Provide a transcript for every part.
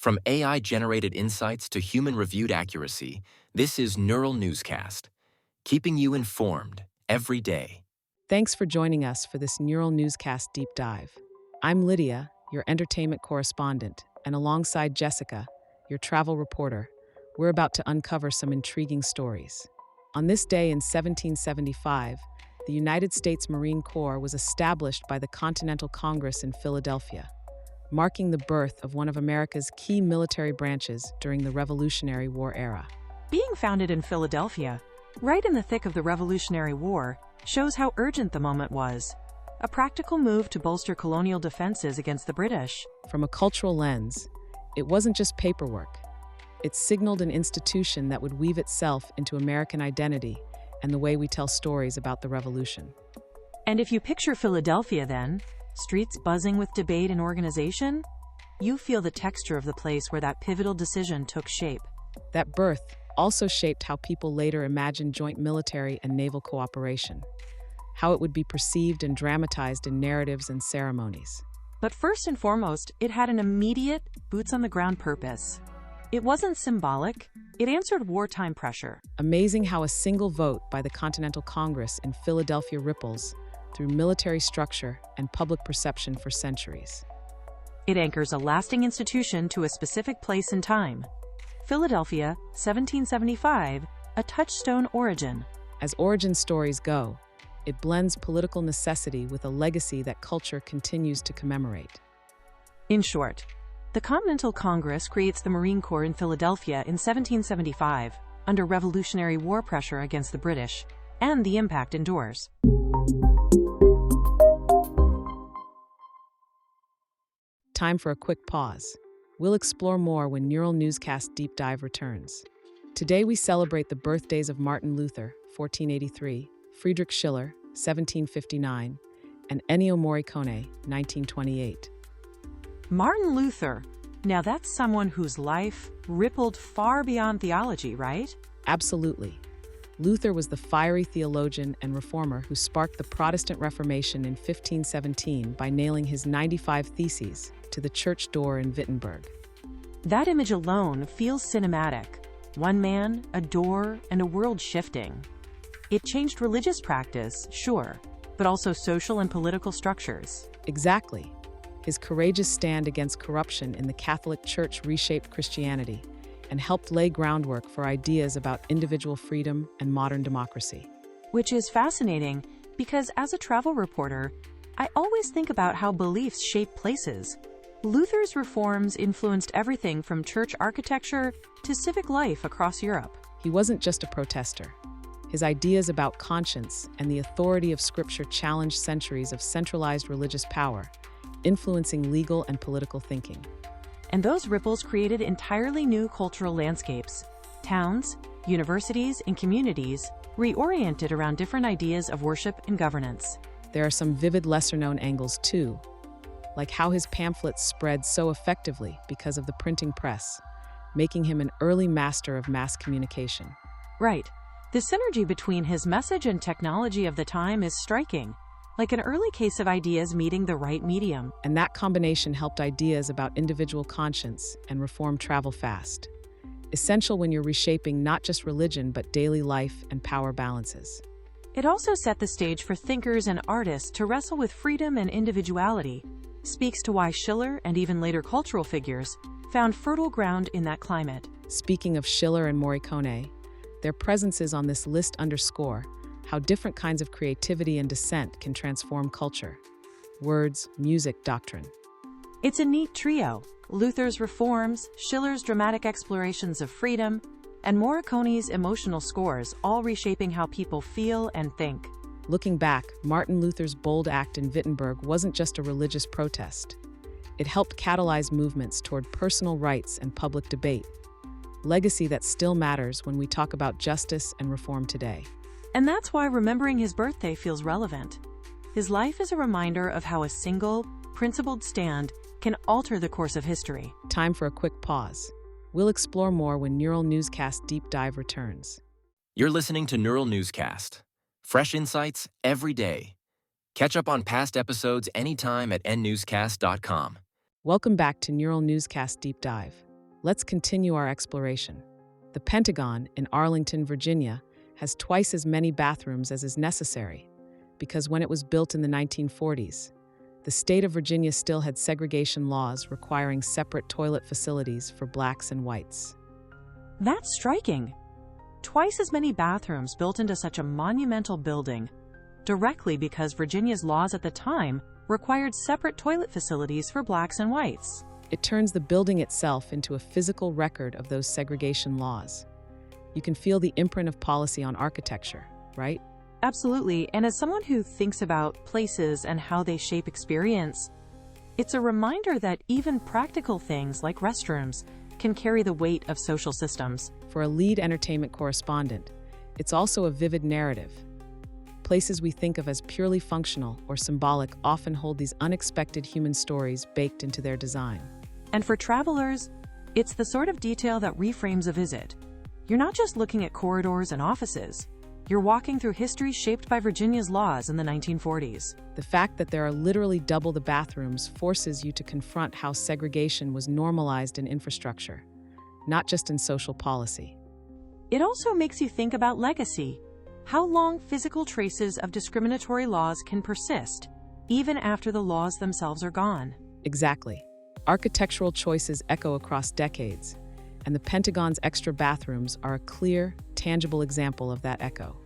From AI-generated insights to human-reviewed accuracy, this is Neural Newscast, keeping you informed every day. Thanks for joining us for this Neural Newscast deep dive. I'm Lydia, your entertainment correspondent, and alongside Jessica, your travel reporter, we're about to uncover some intriguing stories. On this day in 1775, the United States Marine Corps was established by the Continental Congress in Philadelphia, marking the birth of one of America's key military branches during the Revolutionary War era. Being founded in Philadelphia, right in the thick of the Revolutionary War, shows how urgent the moment was. A practical move to bolster colonial defenses against the British. From a cultural lens, it wasn't just paperwork. It signaled an institution that would weave itself into American identity and the way we tell stories about the Revolution. And if you picture Philadelphia then, streets buzzing with debate and organization, you feel the texture of the place where that pivotal decision took shape. That birth also shaped how people later imagined joint military and naval cooperation, how it would be perceived and dramatized in narratives and ceremonies. But first and foremost, it had an immediate, boots-on-the-ground purpose. It wasn't symbolic, it answered wartime pressure. Amazing how a single vote by the Continental Congress in Philadelphia ripples through military structure and public perception for centuries. It anchors a lasting institution to a specific place and time. Philadelphia, 1775, a touchstone origin. As origin stories go, it blends political necessity with a legacy that culture continues to commemorate. In short, the Continental Congress creates the Marine Corps in Philadelphia in 1775, under Revolutionary War pressure against the British, and the impact endures. Time for a quick pause. We'll explore more when Neural Newscast Deep Dive returns. Today we celebrate the birthdays of Martin Luther, 1483, Friedrich Schiller, 1759, and Ennio Morricone, 1928. Martin Luther. Now that's someone whose life rippled far beyond theology, right? Absolutely. Luther was the fiery theologian and reformer who sparked the Protestant Reformation in 1517 by nailing his 95 Theses to the church door in Wittenberg. That image alone feels cinematic. One man, a door, and a world shifting. It changed religious practice, sure, but also social and political structures. Exactly. His courageous stand against corruption in the Catholic Church reshaped Christianity and helped lay groundwork for ideas about individual freedom and modern democracy. Which is fascinating because as a travel reporter, I always think about how beliefs shape places. Luther's reforms influenced everything from church architecture to civic life across Europe. He wasn't just a protester. His ideas about conscience and the authority of Scripture challenged centuries of centralized religious power, influencing legal and political thinking. And those ripples created entirely new cultural landscapes. Towns, universities, and communities reoriented around different ideas of worship and governance. There are some vivid lesser-known angles too, like how his pamphlets spread so effectively because of the printing press, making him an early master of mass communication. Right. The synergy between his message and technology of the time is striking, like an early case of ideas meeting the right medium. And that combination helped ideas about individual conscience and reform travel fast, essential when you're reshaping not just religion but daily life and power balances. It also set the stage for thinkers and artists to wrestle with freedom and individuality, speaks to why Schiller and even later cultural figures found fertile ground in that climate. Speaking of Schiller and Morricone, their presences on this list underscore how different kinds of creativity and dissent can transform culture. Words, music, doctrine. It's a neat trio. Luther's reforms, Schiller's dramatic explorations of freedom, and Morricone's emotional scores, all reshaping how people feel and think. Looking back, Martin Luther's bold act in Wittenberg wasn't just a religious protest. It helped catalyze movements toward personal rights and public debate, legacy that still matters when we talk about justice and reform today. And that's why remembering his birthday feels relevant. His life is a reminder of how a single, principled stand can alter the course of history. Time for a quick pause. We'll explore more when Neural Newscast Deep Dive returns. You're listening to Neural Newscast. Fresh insights every day. Catch up on past episodes anytime at nnewscast.com. Welcome back to Neural Newscast Deep Dive. Let's continue our exploration. The Pentagon in Arlington, Virginia, has twice as many bathrooms as is necessary, because when it was built in the 1940s, the state of Virginia still had segregation laws requiring separate toilet facilities for blacks and whites. That's striking. Twice as many bathrooms built into such a monumental building, directly because Virginia's laws at the time required separate toilet facilities for blacks and whites. It turns the building itself into a physical record of those segregation laws. You can feel the imprint of policy on architecture, right? Absolutely, and as someone who thinks about places and how they shape experience, it's a reminder that even practical things like restrooms can carry the weight of social systems. For a lead entertainment correspondent, it's also a vivid narrative. Places we think of as purely functional or symbolic often hold these unexpected human stories baked into their design. And for travelers, it's the sort of detail that reframes a visit. You're not just looking at corridors and offices. You're walking through history shaped by Virginia's laws in the 1940s. The fact that there are literally double the bathrooms forces you to confront how segregation was normalized in infrastructure, not just in social policy. It also makes you think about legacy. How long physical traces of discriminatory laws can persist, even after the laws themselves are gone. Exactly. Architectural choices echo across decades, and the Pentagon's extra bathrooms are a clear, tangible example of that echo.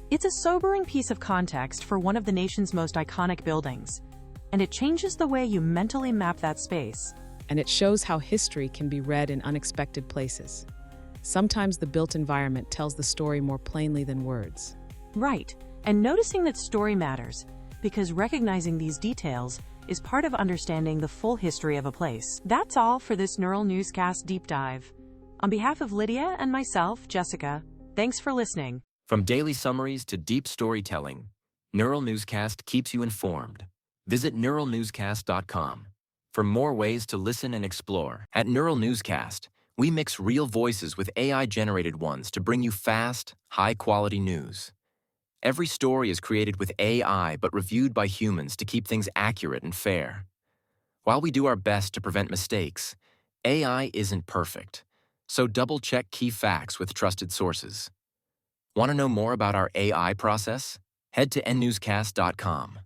It's a sobering piece of context for one of the nation's most iconic buildings, and it changes the way you mentally map that space. And it shows how history can be read in unexpected places. Sometimes the built environment tells the story more plainly than words. Right, and noticing that story matters, because recognizing these details is part of understanding the full history of a place. That's all for this Neural Newscast Deep Dive. On behalf of Lydia and myself, Jessica, thanks for listening. From daily summaries to deep storytelling, Neural Newscast keeps you informed. Visit neuralnewscast.com for more ways to listen and explore. At Neural Newscast, we mix real voices with AI-generated ones to bring you fast, high-quality news. Every story is created with AI but reviewed by humans to keep things accurate and fair. While we do our best to prevent mistakes, AI isn't perfect, so double-check key facts with trusted sources. Want to know more about our AI process? Head to nnewscast.com.